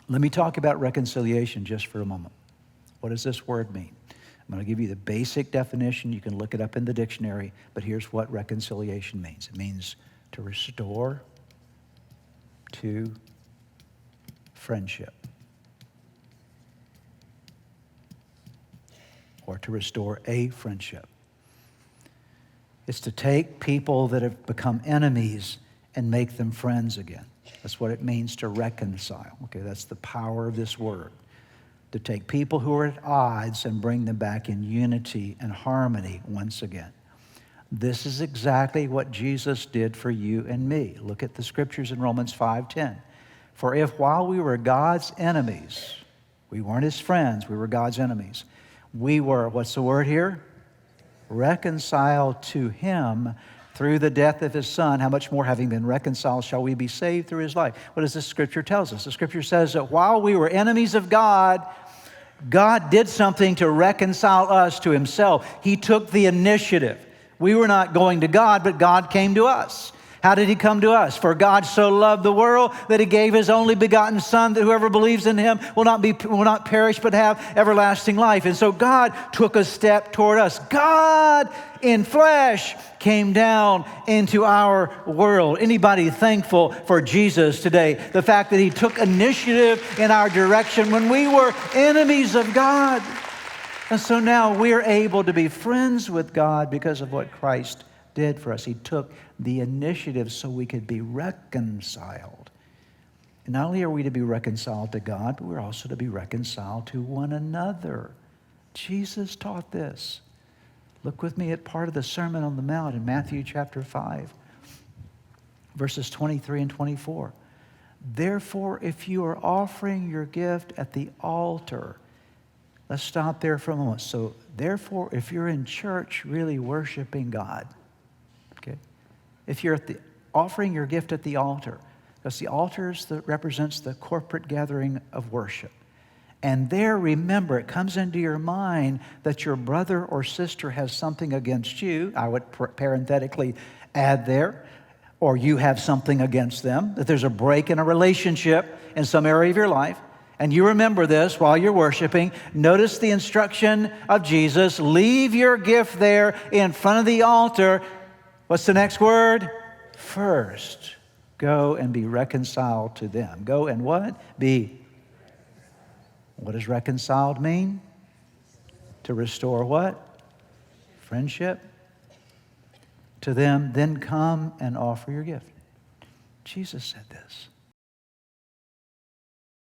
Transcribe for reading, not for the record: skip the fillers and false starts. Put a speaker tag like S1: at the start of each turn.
S1: Let me talk about reconciliation just for a moment. What does this word mean? I'm going to give you the basic definition. You can look it up in the dictionary, but here's what reconciliation means. It means to restore to friendship, or to restore a friendship. It's to take people that have become enemies and make them friends again. That's what it means to reconcile. Okay, that's the power of this word. To take people who are at odds and bring them back in unity and harmony once again. This is exactly what Jesus did for you and me. Look at the scriptures in Romans 5:10. For if while we were God's enemies, we weren't his friends, we were God's enemies, we were, what's the word here? Reconciled to him through the death of his Son, how much more, having been reconciled, shall we be saved through his life? What does this scripture tell us? The scripture says that while we were enemies of God, God did something to reconcile us to himself. He took the initiative. We were not going to God, but God came to us. How did he come to us? For God so loved the world that he gave his only begotten Son, that whoever believes in him will not perish but have everlasting life. And so God took a step toward us. God in flesh came down into our world. Anybody thankful for Jesus today? The fact that he took initiative in our direction when we were enemies of God. And so now we're able to be friends with God because of what Christ did for us. He took the initiative so we could be reconciled. And not only are we to be reconciled to God, but we're also to be reconciled to one another. Jesus taught this. Look with me at part of the Sermon on the Mount in Matthew chapter 5, verses 23 and 24. Therefore, if you are offering your gift at the altar, let's stop there for a moment. So, therefore, if you're in church really worshiping God, okay, if you're offering your gift at the altar, because the altar represents the corporate gathering of worship. And there, remember, it comes into your mind that your brother or sister has something against you. I would parenthetically add there, or you have something against them, that there's a break in a relationship in some area of your life. And you remember this while you're worshiping. Notice the instruction of Jesus. Leave your gift there in front of the altar. What's the next word? First, go and be reconciled to them. Go and what? Be. What does reconciled mean? To restore what? Friendship. To them, then come and offer your gift. Jesus said this.